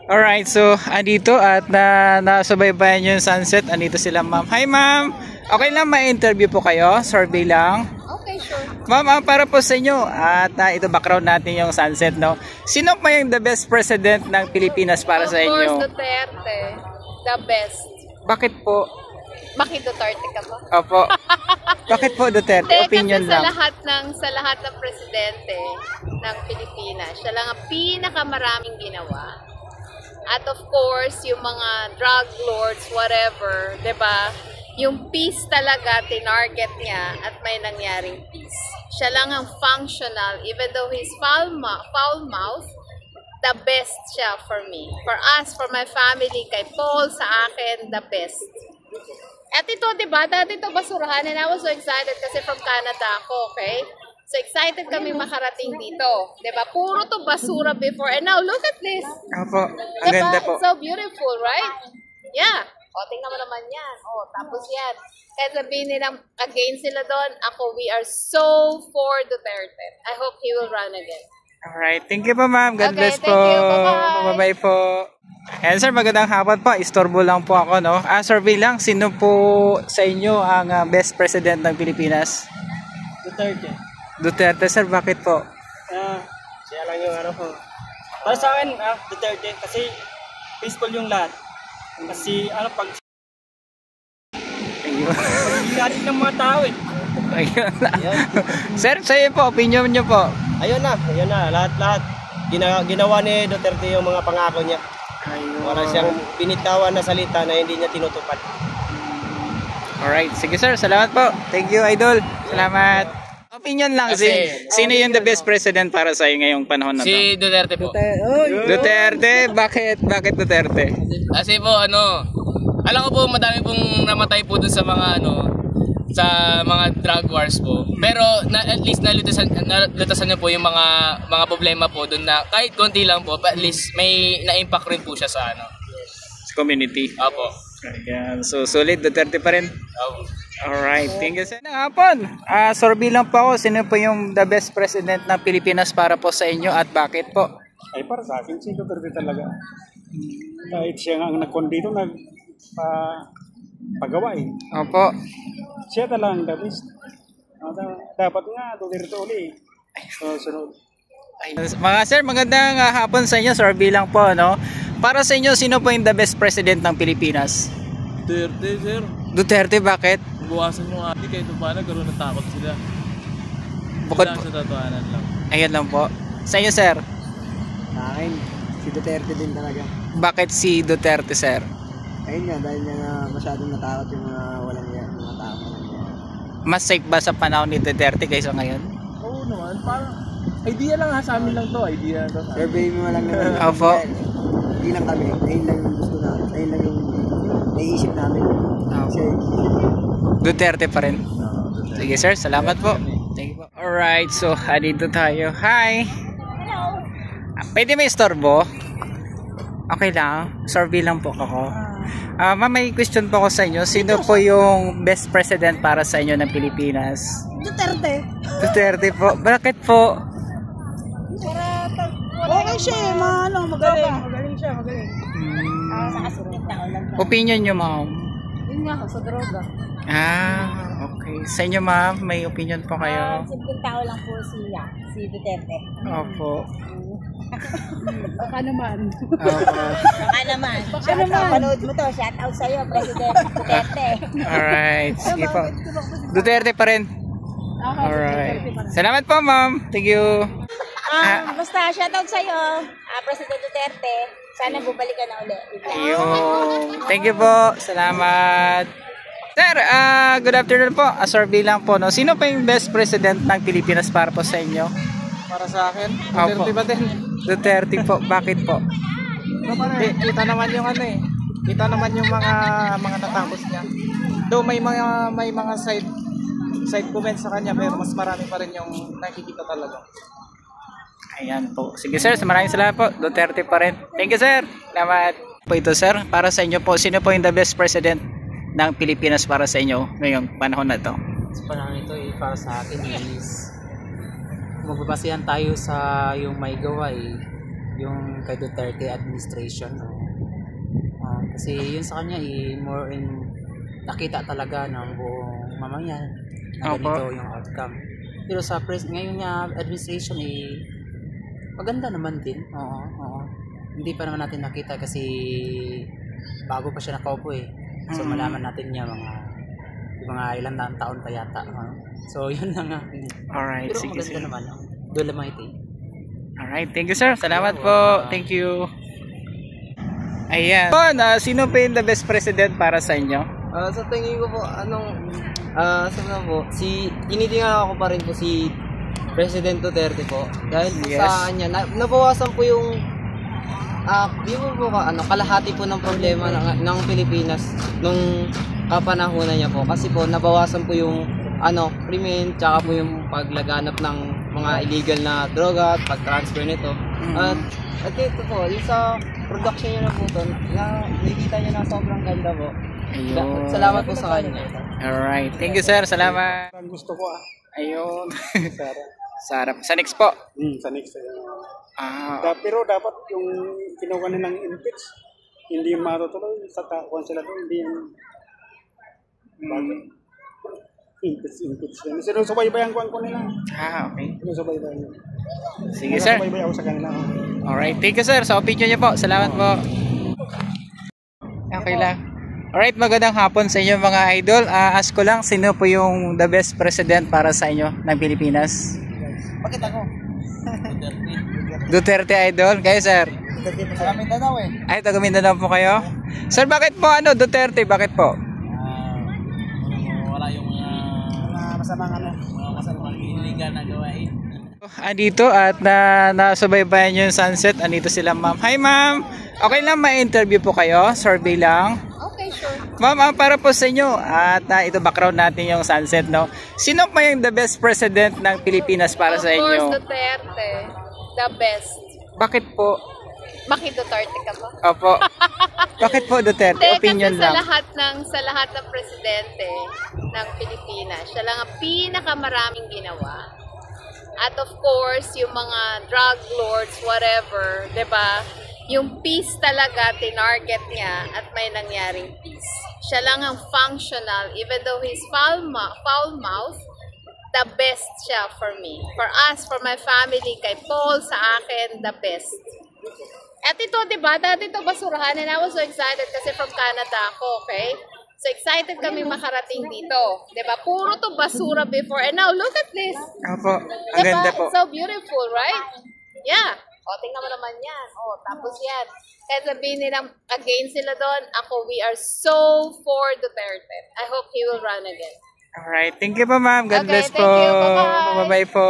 Alright, so andito at nasubaybayan yung sunset. Andito sila, ma'am. Hi, ma'am. Okay lang, ma-interview po kayo. Survey lang. Okay, sure. Ma'am, para po sa inyo. At ito background natin yung sunset, no? Sino pa yung the best president ng Pilipinas para sa inyo? Of course, Duterte. The best. Bakit po? Bakit Duterte ka ba? Opo. Bakit po Duterte? Opinion kasi lang. sa lahat ng presidente ng Pilipinas, siya lang ang pinakamaraming ginawa. At of course, yung mga drug lords, whatever, 'di ba? Yung peace talaga tinarget niya at may nangyaring peace. Siya lang ang functional, even though he's foul mouth, the best siya for me. For us, for my family, kay Paul, sa akin, the best. At ito, diba, dati ito basurahan, and I was so excited kasi from Canada ako, okay? So excited kami makarating dito. Diba, puro to basura before, and now look at this. Opo, ang Diba? ganda po. It's so beautiful, right? Yeah. O, tingnan mo naman yan. O, tapos yan. Kaya sabihin nilang against sila doon, ako, we are so for Duterte. I hope he will run again. Alright, thank you po, ma'am. God Okay, bless thank po. you. Bye-bye. Bye-bye po. And sir, magandang hapon po. Istorbo lang po ako, no? Survey lang, sino po sa inyo ang best president ng Pilipinas? Duterte. Duterte, sir. Bakit po? Siya lang yung ano po. Para sa akin, Duterte. Kasi peaceful yung lahat. Kasi ano, pag Ayun. pag-ihatin ng mga tao eh. Ayun na. Sir, sa iyo po, opinion nyo po. Ayun na. Lahat-lahat. Ginawa ni Duterte yung mga pangako niya. Ayun. Wala siyang binitawan na salita na hindi niya tinutupad. Alright, sige sir, salamat po. Thank you, idol. Salamat. Opinion lang, sino yung the best president para sa iyo ngayong panahon na to? Si Duterte po. Duterte? Bakit Duterte? Kasi po alam ko po madami pong namatay po dun sa mga sa mga drug wars po. Pero at least nalutasan niya po yung mga problema po dun na kahit konti lang po, at least may na-impact rin po siya sa Sa community. Opo. Ayan, so solid Duterte pa rin. Opo. Alright, thank you sir. Hapon, survey lang po ako, sino po yung the best president ng Pilipinas para po sa inyo at bakit po? Ay para sa akin si Duterte talaga. Kahit siya nga ang nagkondito pagawa eh. Opo. Siya talagang the best. Dapat nga Duterte uli. Sunod. Mga sir, magandang hapon sa inyo. Survey lang po, no? Para sa inyo, sino po yung the best president ng Pilipinas? Duterte, sir. Duterte, bakit? Buwasan mo nga. Hindi kahit pa nagkaroon ng takot sila. Bukod Lang po. sa tatuanan lang. Ayan lang po. Sa inyo, sir? Sa akin, si Duterte din talaga. Bakit si Duterte, sir? Ayun nga, dahil nga masyadong natakot yung mga walang yan, mga tao walang yan. Mas safe ba sa panahon ni Duterte kaysa ngayon? Oo naman. Parang idea lang ha. Sa amin lang to. Idea lang to. Survey mo lang naman. Opo. Hindi lang kami. Ayun lang yung gusto namin. Ayun lang yung naiisip namin. Kasi, Duterte pa rin. Sige sir, salamat po. Thank you po. Alright, so dito tayo. Hi! Pwede may istorbo? Okay lang. Survey lang po ako. Ma'am, may question po ako sa inyo. Sino po yung best president para sa inyo ng Pilipinas? Duterte. Duterte po. Bakit po? Okay siya eh, magaling siya, magaling. Opinion nyo, ma'am? Yun nga, sa droga. Okay. Sa inyo, ma'am, may opinion po kayo? Simpleng tao lang po si Duterte. Opo. Baka naman. Opo. Baka naman. Panood mo to, shout out sa'yo, President Duterte. Alright. Sige po. Duterte pa rin. Alright. Salamat po, ma'am. Thank you. Basta shout out sa'yo, President Duterte. Sana bumalik ka na ulit. Ayun. Thank you po. Salamat. Sir, good afternoon po. Survey lang po, no? Sino pa yung best president ng Pilipinas para po sa inyo? Para sa akin, Duterte ba din? Duterte po. Bakit po? Kita naman yung kita naman yung mga natapos niya. Though may mga side comments sa kanya, pero mas marami pa rin yung nakikita talaga. Ayan po. Sige sir, maraming salamat po. Duterte pa rin. Thank you sir. Salamat po ito sir. Para sa inyo po, sino po yung the best president ng Pilipinas para sa inyo ngayong panahon na to? Sa panahon ito para sa akin is magbabasihan tayo sa yung may gawa yung kay Duterte administration. Kasi yun sa kanya more in nakita talaga ng buong mamamayan na ganito yung outcome. Pero sa ngayon niya administration maganda naman din. Oo. Hindi pa naman natin nakita kasi bago pa siya nakaupo eh. So malaman natin niya mga ilang taon pa yata. So yun na nga. Alright, Pero sige, maganda sige. naman. Dolomite. Alright, thank you sir. Salamat po. Thank you. Ayan. Sino pa yung the best president para sa inyo? Sa tingin ko po, tinitingnan ako pa rin po si President Duterte po. Dahil po sa kanya, nabawasan po yung di po kalahati po ng problema ng Pilipinas nung kapanahunan niya po. Kasi po, nabawasan po yung krimen, tsaka po yung paglaganap ng mga illegal na droga at pag-transfer nito. At ito po, yung sa production niya na po ito, nakikita niya na sobrang ganda po. Ayun. Salamat po sa kanya. Alright, thank you sir. Salamat. Ang gusto ko Ayun. Sara. Sarap. Sa next po. Sa next. Pero dapat yung kinuha na ng impeach, hindi yung matutuloy sa kung sila doon, hindi yung impeach. Sinusubaybayan ko nila. Okay. Sinusubaybayan. Sige sir. Sinusubaybayan ako sa kanila. Alright, thank you sir. Sa opinion niyo po. Salamat po. Okay lang. Alright, magandang hapon sa inyo mga idol. Ask ko lang, sino po yung the best president para sa inyo ng Pilipinas? Bakit ako? Duterte idol? Kayo sir? Sa Mindanao eh. Ay, taga Mindanao po kayo? Sir, bakit po Duterte? Bakit po? Wala yung masamang illegal na gawain. Andito at nasubaybayan nyo yung sunset. Andito sila ma'am. Hi ma'am! Okay lang ma-interview po kayo? Survey lang? Okay, sure. Ma'am, para po sa inyo at ito background natin yung sunset, no? Sino pa yung the best president ng Pilipinas para sa inyo? Of course, Duterte. The best. Bakit po? Bakit Duterte ka ba? Opo. Bakit po Duterte? Opinion kasi lang. sa lahat ng presidente ng Pilipinas, siya lang ang pinakamaraming ginawa. At of course, yung mga drug lords, whatever, 'di ba? Yung peace talaga tinarget niya at may nangyaring peace. Siya lang ang functional, even though he's foul mouth, the best siya for me. For us, for my family, kay Paul, sa akin, the best. At ito, di ba? Dati ito basurahan and I was so excited kasi from Canada ako, okay? So excited kami makarating dito. Di ba? Puro to basura before and now look at this. Opo. Ang ganda po. It's so beautiful, right? Yeah. O, tingnan mo naman yan. O, tapos yan. Kaya sabihin nilang against sila doon, we are so for Duterte. I hope he will run again. Alright. Thank you po ma'am. God Okay, bless thank po. you. Bye-bye. Bye-bye po.